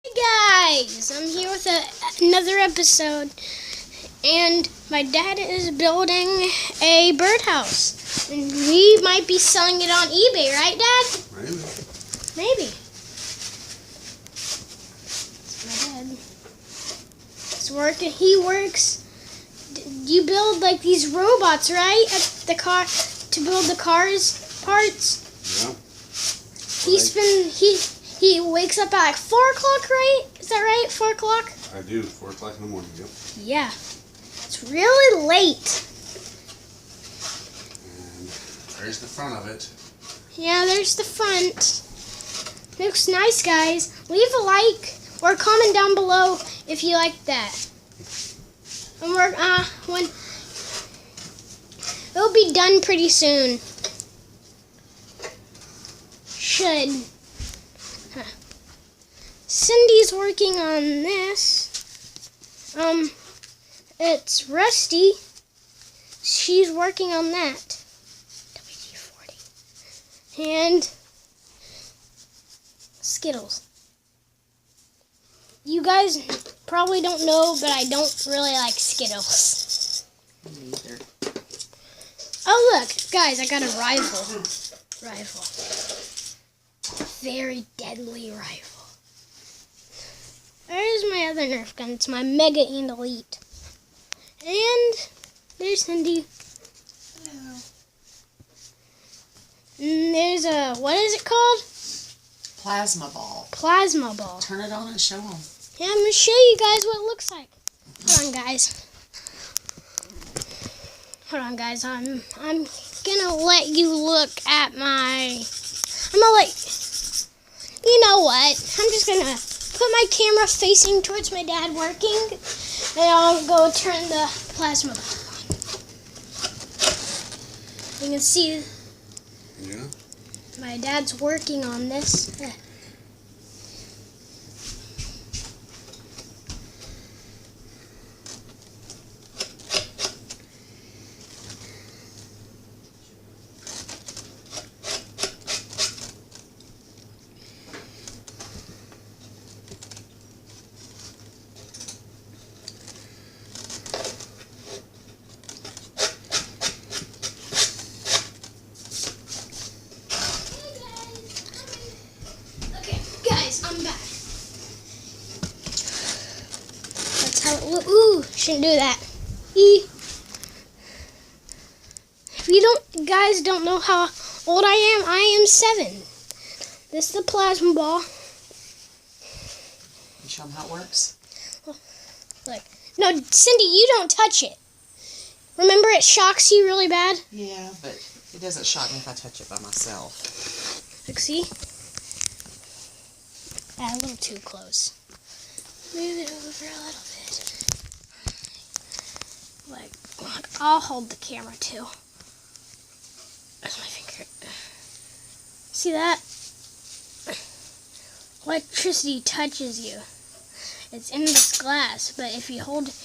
Hey guys, I'm here with another episode, and my dad is building a birdhouse, and we might be selling it on eBay, right, Dad? Maybe. That's my dad. He's working. He works. You build like these robots, right? At the car to build the cars parts. Yeah. He wakes up at like 4 o'clock, right? Is that right? 4 o'clock? I do. 4 o'clock in the morning, yep. Yeah. It's really late. And there's the front of it. Yeah, there's the front. Looks nice, guys. Leave a like or comment down below if you like that. And when it'll be done pretty soon. Should. Cindy's working on this. It's Rusty. She's working on that. WD-40. And Skittles. You guys probably don't know, but I don't really like Skittles. Me neither. Oh look, guys, I got a rifle. Very deadly rifle. There's my other Nerf gun. It's my Mega and Elite. And there's Cindy. Hello. And there's a, what is it called? Plasma ball. Plasma ball. Turn it on and show them. Yeah, I'm going to show you guys what it looks like. Hold on, guys. I'm gonna let you look at my. You know what? I'm just gonna put my camera facing towards my dad working, and I'll go turn the plasma ball on. You can see. Yeah. My dad's working on this. I'm back. That's how it looks. Ooh, shouldn't do that. If you guys don't know how old I am 7. This is the plasma ball. You show them how it works? Look. No, Cindy, you don't touch it. Remember, it shocks you really bad? Yeah, but it doesn't shock me if I touch it by myself. Look, see? A little too close. Move it over a little bit. Look, I'll hold the camera too. There's my finger. See that? Electricity touches you. It's in this glass, but if you hold it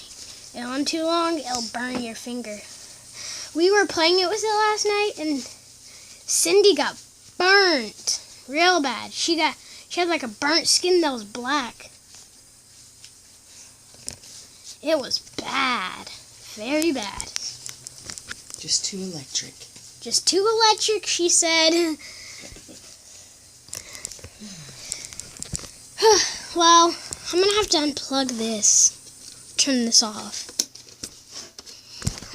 on too long, it'll burn your finger. We were playing it with it last night, and Cindy got burnt real bad. She had like a burnt skin that was black. It was bad. Very bad. Just too electric. Just too electric, she said. Well, I'm going to have to unplug this. Turn this off.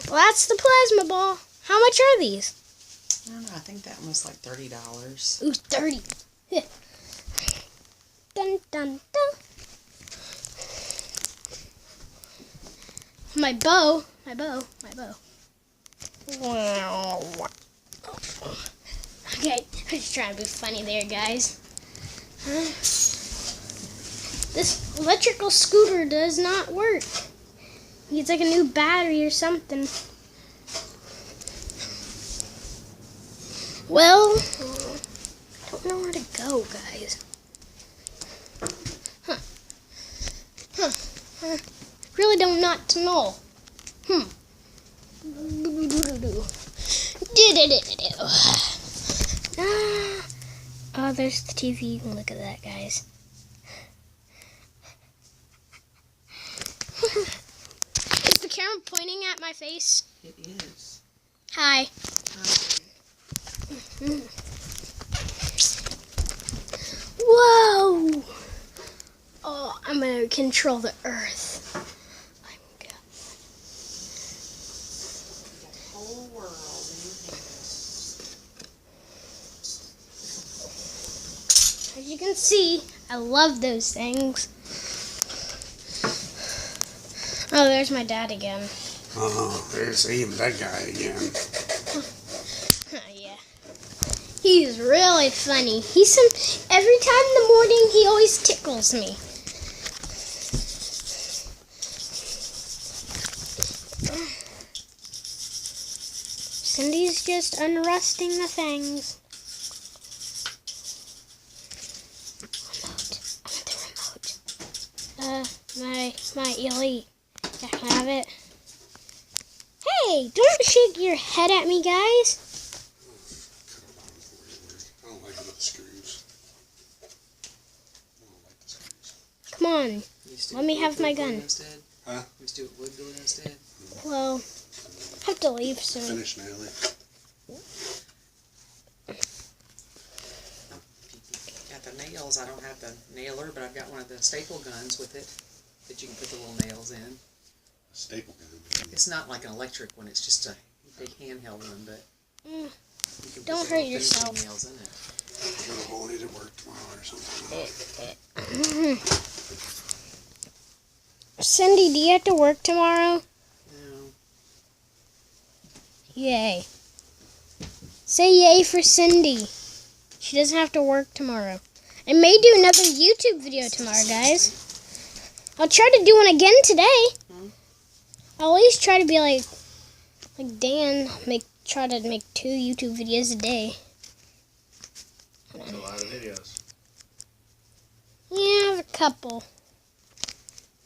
Well, that's the plasma ball. How much are these? I don't know. I think that one was like $30. Ooh, 30. Yeah. Dun, dun, dun. My bow. Okay, I'm just trying to be funny there, guys. This electrical scooter does not work. Needs like a new battery or something. Well, I don't know where to go, guys. Really don't not to know. Oh, there's the TV. You can look at that, guys. my face? It is. Hi. Whoa! Oh, I'm gonna control the earth. I'm good. The whole world in your hands. As you can see, I love those things. Oh, there's my dad again. Oh, there's even that guy again. Yeah. He's really funny. Every time in the morning he always tickles me. Cindy's just unrusting the things. Remote. I want the remote. My Elite. Can I have it? Hey, don't shake your head at me, guys. I don't like it with the screws. I don't like the screws. Come on. Let me have my gun. Instead? Huh? We just do it wood glue instead? Well, I have to leave soon. Finish, Natalie. Got the nails. I don't have the nailer, but I've got one of the staple guns with it that you can put the little nails in. Staple gun. It's not like an electric one. It's just a big handheld one, but you can Don't put the hurt little yourself. finishing nails in it. We'll need to work tomorrow or something. Cindy, do you have to work tomorrow? No. Yay. Say yay for Cindy. She doesn't have to work tomorrow. I may do another YouTube video tomorrow, guys. I'll try to do one again today. I'll always try to be like Dan, try to make 2 YouTube videos a day. That's a lot of videos. Yeah, I have a couple.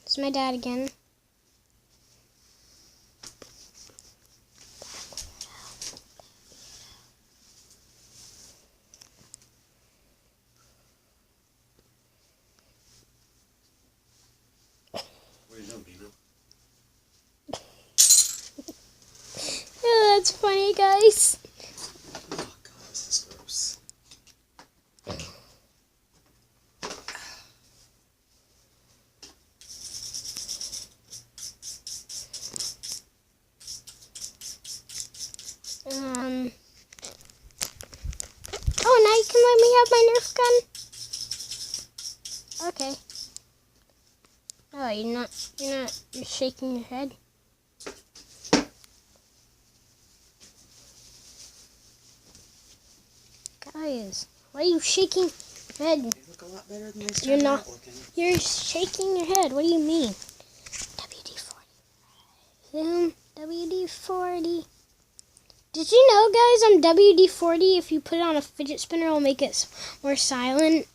It's my dad again. What are you doing, Pino? Oh, that's funny, guys. Oh, God, this is gross. Oh, now you can let me have my Nerf gun? Okay. Oh, you're shaking your head? Guys, why are you shaking your head? They look a lot better than they You're started not- out looking. You're shaking your head. What do you mean? WD-40. Zoom, WD-40. Did you know, guys, on WD-40, if you put it on a fidget spinner, it'll make it more silent?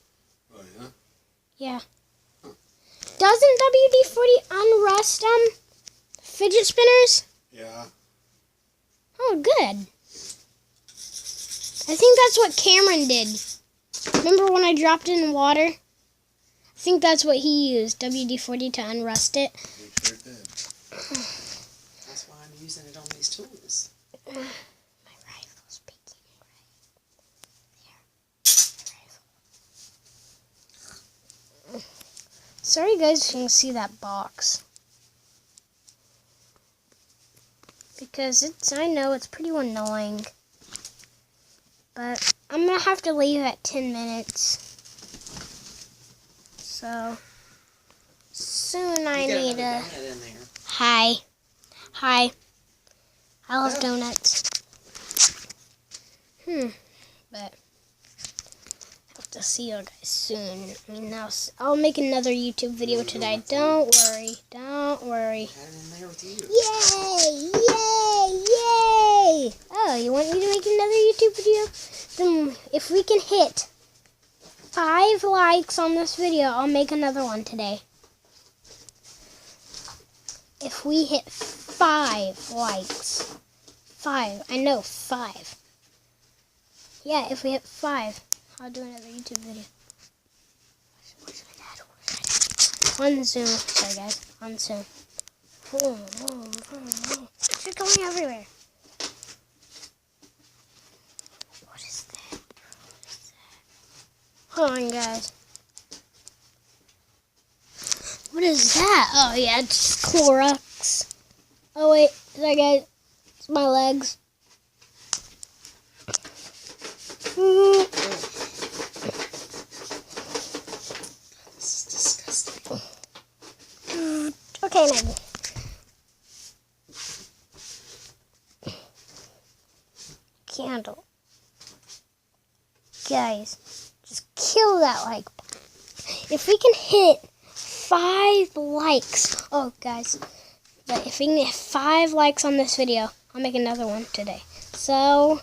Oh, yeah? Yeah. Doesn't WD-40 unrust fidget spinners? Yeah. Oh, good. I think that's what Cameron did. Remember when I dropped it in water? I think that's what he used, WD-40, to unrust it. You sure did. That's why I'm using it on these tools. My rifle's peeking right there. My rifle. Sorry guys if you can see that box. Because I know it's pretty annoying. But I'm going to have to leave at 10 minutes. So, soon I You got need another a... donut in there. Hi. Hi. I love donuts. But have to see you guys soon. I mean, I'll make another YouTube video today. Don't worry. Don't worry. Had it in there with you. Yay! Yay! Yay! Oh, you want me to make another YouTube video? Then if we can hit 5 likes on this video, I'll make another one today. If we hit 5 likes. 5. I know, 5. Yeah, if we hit 5, I'll do another YouTube video. On Zoom. Sorry, guys. On Zoom. Boom, boom, boom, boom. It's going everywhere. What is that? Hold on, guys. What is that? Oh, yeah, it's Clorox. Oh, wait. Sorry, guys. It's my legs. This is disgusting. Okay, Maggie. Candle. Guys, just kill that like button. If we can hit 5 likes. Oh, guys. But if we can get 5 likes on this video, I'll make another one today. So